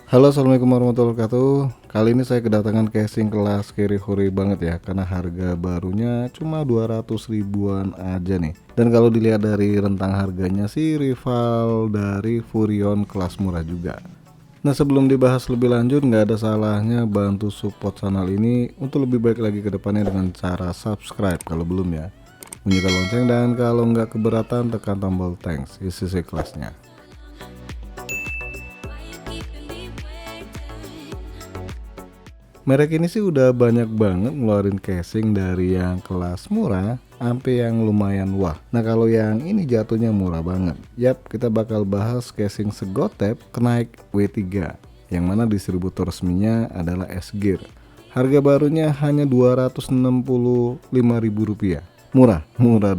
Halo, assalamualaikum warahmatullahi wabarakatuh. Kali ini saya kedatangan casing kelas carry hore banget ya, karena harga barunya cuma 200 ribuan aja nih. Dan kalau dilihat dari rentang harganya sih rival dari Furion kelas murah juga. Nah, sebelum dibahas lebih lanjut, nggak ada salahnya bantu support channel ini untuk lebih baik lagi ke depannya dengan cara subscribe kalau belum ya. Bunyikan lonceng, dan kalau nggak keberatan tekan tombol thanks, isi kelasnya. Merek ini sih udah banyak banget ngeluarin casing dari yang kelas murah sampai yang lumayan wah. Nah, kalau yang ini jatuhnya murah banget. Yap, kita bakal bahas casing Segotep Knight W3 yang mana distributor resminya adalah S-Gear. Harga barunya hanya Rp265.000. Murah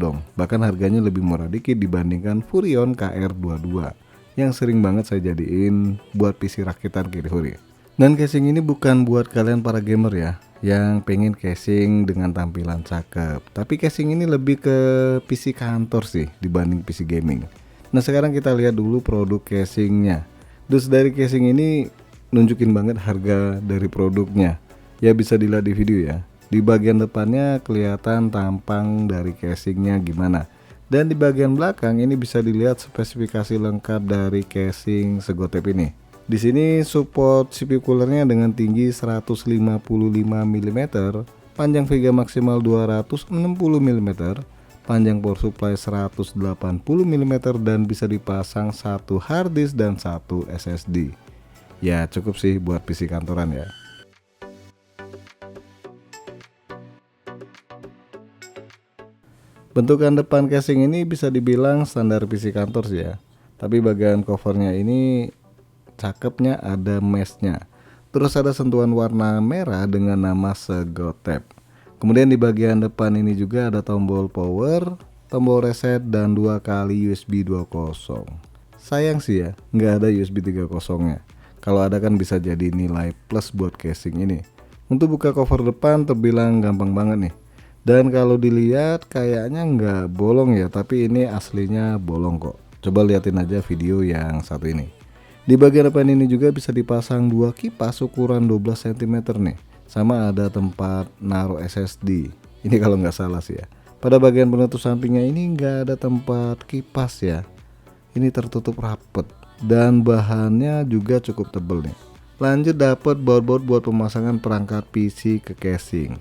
dong. Bahkan harganya lebih murah dikit dibandingkan Furion KR22 yang sering banget saya jadiin buat PC rakitan Kirihuri. Dan casing ini bukan buat kalian para gamer ya yang pengen casing dengan tampilan cakep, tapi casing ini lebih ke PC kantor sih dibanding PC gaming. Nah, sekarang kita lihat dulu produk casingnya. Terus dari casing ini nunjukin banget harga dari produknya. Ya, bisa dilihat di video ya. Di bagian depannya kelihatan tampang dari casingnya gimana. Dan di bagian belakang ini bisa dilihat spesifikasi lengkap dari casing Segotep ini. Di sini support CPU coolernya dengan tinggi 155 mm, panjang VGA maksimal 260 mm, panjang power supply 180 mm, dan bisa dipasang satu hard disk dan satu SSD. Ya, cukup sih buat PC kantoran ya. Bentukan depan casing ini bisa dibilang standar PC kantor sih ya. Tapi bagian covernya ini cakepnya ada meshnya. Terus ada sentuhan warna merah dengan nama Segotep. Kemudian di bagian depan ini juga ada tombol power, tombol reset, dan 2 kali USB 2.0. Sayang sih ya, nggak ada USB 3.0-nya. Kalau ada kan bisa jadi nilai plus buat casing ini. Untuk buka cover depan terbilang gampang banget nih. Dan kalau dilihat kayaknya nggak bolong ya, tapi ini aslinya bolong kok. Coba liatin aja video yang satu ini. Di bagian depan ini juga bisa dipasang dua kipas ukuran 12 cm nih. Sama ada tempat naruh SSD. Ini kalau nggak salah sih ya. Pada bagian penutup sampingnya ini nggak ada tempat kipas ya. Ini tertutup rapet. Dan bahannya juga cukup tebel nih. Lanjut dapat baut-baut buat pemasangan perangkat PC ke casing.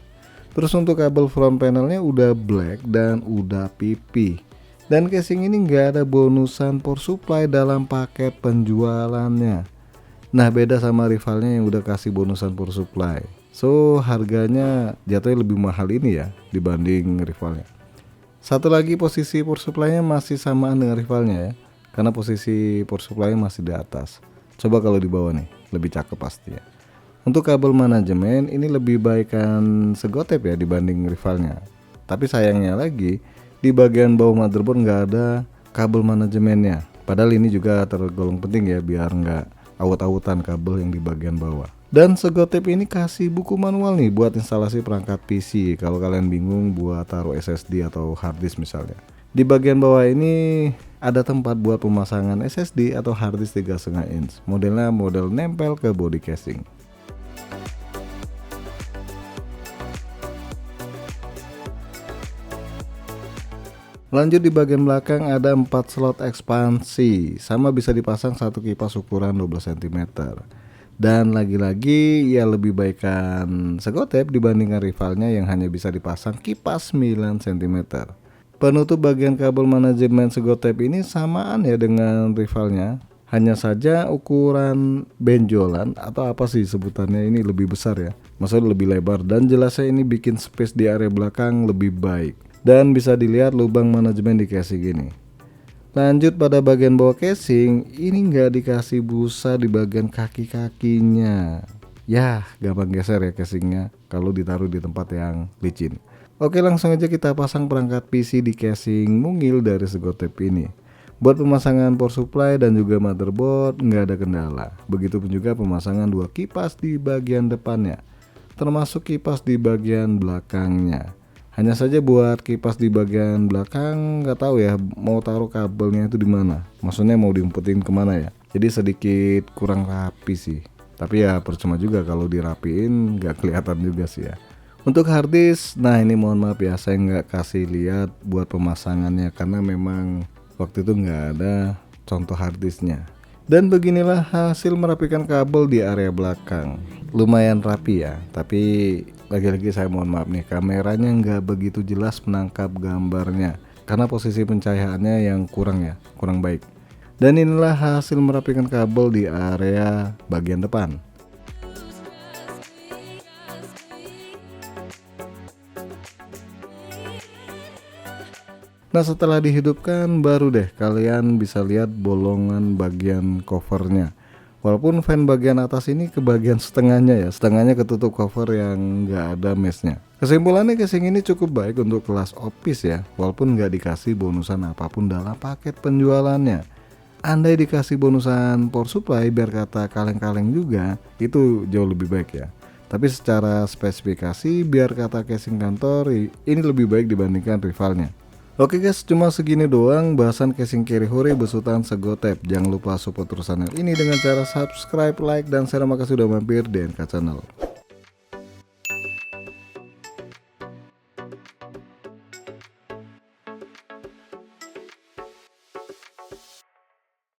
Terus untuk kabel front panelnya udah black dan udah PP. Dan casing ini nggak ada bonusan power supply dalam paket penjualannya. Nah, beda sama rivalnya yang udah kasih bonusan power supply. So, harganya jatuhnya lebih mahal ini ya dibanding rivalnya. Satu lagi, posisi power supply-nya masih samaan dengan rivalnya ya. Karena posisi power supply-nya masih di atas. Coba kalau di bawah nih, lebih cakep pasti ya. Untuk kabel manajemen ini lebih baikan Segotep ya dibanding rivalnya. Tapi sayangnya lagi, di bagian bawah motherboard nggak ada kabel manajemennya. Padahal ini juga tergolong penting ya biar nggak awut-awutan kabel yang di bagian bawah. Dan Segotep ini kasih buku manual nih buat instalasi perangkat PC kalau kalian bingung buat taruh SSD atau hard disk misalnya. Di bagian bawah ini ada tempat buat pemasangan SSD atau hard disk 3,5 inch. Modelnya model nempel ke body casing. Lanjut di bagian belakang ada 4 slot ekspansi, sama bisa dipasang satu kipas ukuran 12 cm. Dan lagi-lagi ya lebih baikan Segotep dibandingkan rivalnya yang hanya bisa dipasang kipas 9 cm. Penutup bagian kabel manajemen Segotep ini samaan ya dengan rivalnya. Hanya saja ukuran benjolan atau apa sih sebutannya ini lebih besar ya. Maksudnya lebih lebar, dan jelasnya ini bikin space di area belakang lebih baik. Dan bisa dilihat lubang manajemen di casing ini. Lanjut pada bagian bawah casing, ini nggak dikasih busa di bagian kaki-kakinya. Ya, gampang geser ya casingnya kalau ditaruh di tempat yang licin. Oke, langsung aja kita pasang perangkat PC di casing mungil dari Segotep ini. Buat pemasangan power supply dan juga motherboard nggak ada kendala. Begitupun juga pemasangan dua kipas di bagian depannya, termasuk kipas di bagian belakangnya. Hanya saja buat kipas di bagian belakang nggak tahu ya mau taruh kabelnya itu di mana. Maksudnya mau diumpetin kemana ya. Jadi sedikit kurang rapi sih. Tapi ya percuma juga kalau dirapiin nggak kelihatan juga sih ya. Untuk harddisk, nah ini mohon maaf ya saya nggak kasih lihat buat pemasangannya karena memang waktu itu nggak ada contoh harddisknya. Dan beginilah hasil merapikan kabel di area belakang. Lumayan rapi ya, tapi lagi-lagi saya mohon maaf nih, kameranya nggak begitu jelas menangkap gambarnya karena posisi pencahayaannya yang kurang baik. Dan inilah hasil merapikan kabel di area bagian depan. Nah setelah dihidupkan baru deh kalian bisa lihat bolongan bagian covernya. Walaupun fan bagian atas ini kebagian setengahnya ya, setengahnya ketutup cover yang nggak ada meshnya. Kesimpulannya casing ini cukup baik untuk kelas office ya, walaupun nggak dikasih bonusan apapun dalam paket penjualannya. Andai dikasih bonusan power supply biar kata kaleng-kaleng juga, itu jauh lebih baik ya. Tapi secara spesifikasi biar kata casing kantor ini lebih baik dibandingkan rivalnya. Oke guys, cuma segini doang bahasan casing carry hore besutan Segotep. Jangan lupa support terus channel ini dengan cara subscribe, like, dan share. Makasih sudah mampir di NK Channel.